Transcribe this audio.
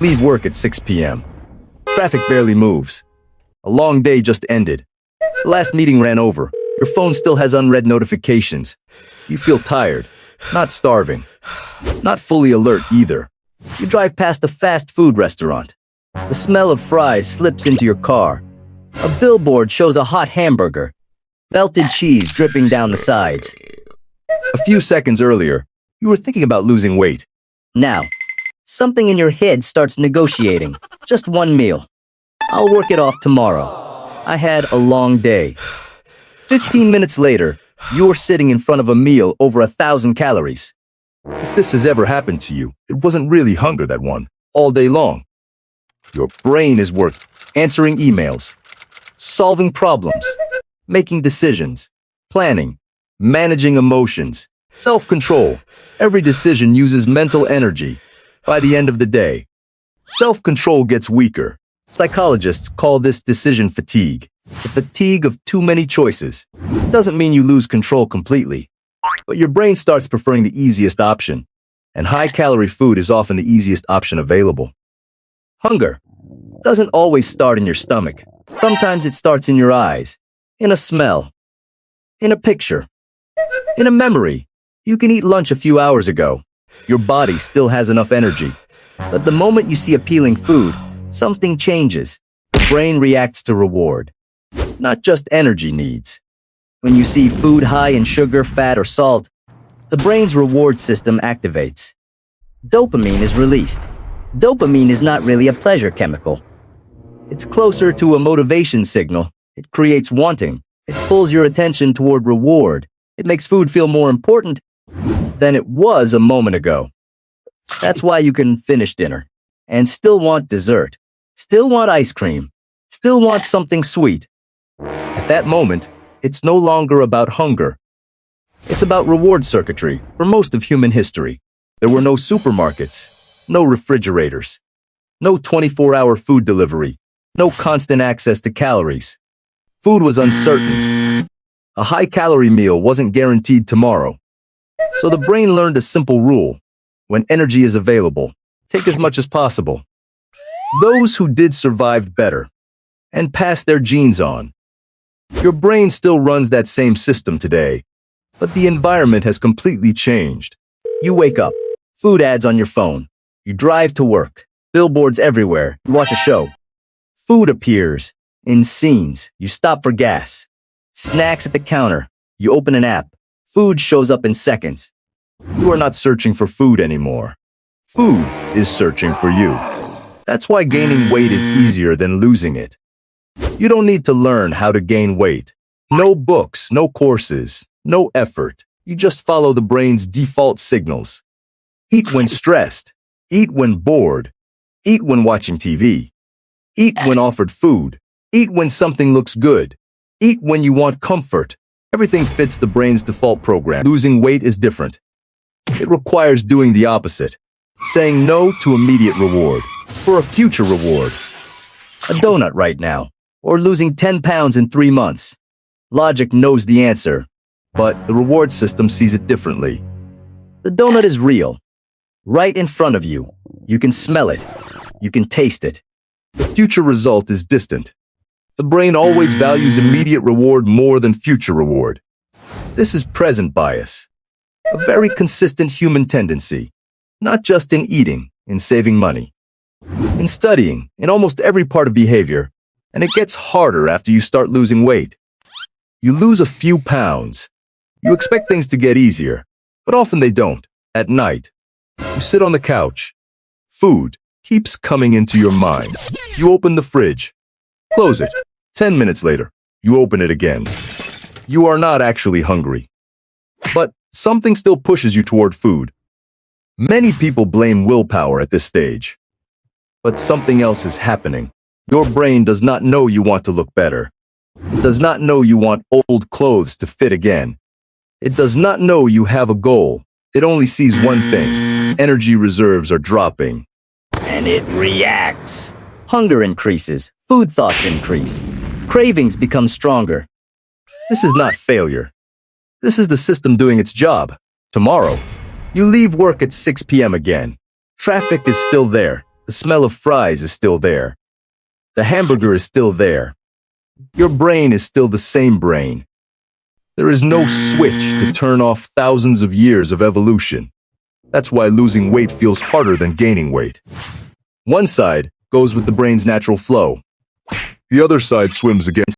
Leave work at 6 p.m. Traffic barely moves. A long day just ended. The last meeting ran over. Your phone still has unread notifications. You feel tired, not starving, not fully alert either. You drive past a fast food restaurant. The smell of fries slips into your car. A billboard shows a hot hamburger, melted cheese dripping down the sides. A few seconds earlier, you were thinking about losing weight. Now, something in your head starts negotiating. Just one meal. I'll work it off tomorrow. I had a long day. 15 minutes later, you're sitting in front of a meal over 1,000 calories. If this has ever happened to you, it wasn't really hunger that won, all day long. Your brain is working, answering emails, solving problems, making decisions, planning, managing emotions, self-control. Every decision uses mental energy. By the end of the day, self-control gets weaker. Psychologists call this decision fatigue. The fatigue of too many choices. It doesn't mean you lose control completely, but your brain starts preferring the easiest option, and high-calorie food is often the easiest option available. Hunger doesn't always start in your stomach. Sometimes it starts in your eyes, in a smell, in a picture, in a memory. You can eat lunch a few hours ago. Your body still has enough energy, but the moment you see appealing food, something changes. The brain reacts to reward, not just energy needs. When you see food high in sugar, fat, or salt, the brain's reward system activates. Dopamine is released. Dopamine is not really a pleasure chemical. It's closer to a motivation signal. It creates wanting. It pulls your attention toward reward. It makes food feel more important than it was a moment ago. That's why you can finish dinner and still want dessert, still want ice cream, still want something sweet. At that moment, it's no longer about hunger. It's about reward circuitry for most of human history. There were no supermarkets, no refrigerators, no 24-hour food delivery, no constant access to calories. Food was uncertain. A high-calorie meal wasn't guaranteed tomorrow. So the brain learned a simple rule. When energy is available, take as much as possible. Those who did survived better and passed their genes on. Your brain still runs that same system today, but the environment has completely changed. You wake up, food ads on your phone. You drive to work, billboards everywhere. You watch a show. Food appears in scenes. You stop for gas. Snacks at the counter. You open an app. Food shows up in seconds. You are not searching for food anymore. Food is searching for you. That's why gaining weight is easier than losing it. You don't need to learn how to gain weight. No books, no courses, no effort. You just follow the brain's default signals. Eat when stressed. Eat when bored. Eat when watching TV. Eat when offered food. Eat when something looks good. Eat when you want comfort. Everything fits the brain's default program. Losing weight is different. It requires doing the opposite. Saying no to immediate reward for a future reward. A donut right now, or losing 10 pounds in 3 months. Logic knows the answer, but the reward system sees it differently. The donut is real. Right in front of you. You can smell it. You can taste it. The future result is distant. The brain always values immediate reward more than future reward. This is present bias, a very consistent human tendency, not just in eating, in saving money, in studying, in almost every part of behavior, and it gets harder after you start losing weight. You lose a few pounds. You expect things to get easier, but often they don't. At night, you sit on the couch. Food keeps coming into your mind. You open the fridge, close it. 10 minutes later, you open it again. You are not actually hungry, but something still pushes you toward food. Many people blame willpower at this stage, but something else is happening. Your brain does not know you want to look better. It does not know you want old clothes to fit again. It does not know you have a goal. It only sees one thing. Energy reserves are dropping. And it reacts. Hunger increases. Food thoughts increase. Cravings become stronger. This is not failure. This is the system doing its job. Tomorrow, you leave work at 6 p.m. again. Traffic is still there. The The smell of fries is still there. The hamburger is still there. Your brain is still the same brain. There is no switch to turn off thousands of years of evolution. That's why losing weight feels harder than gaining weight. One side goes with the brain's natural flow. The other side swims against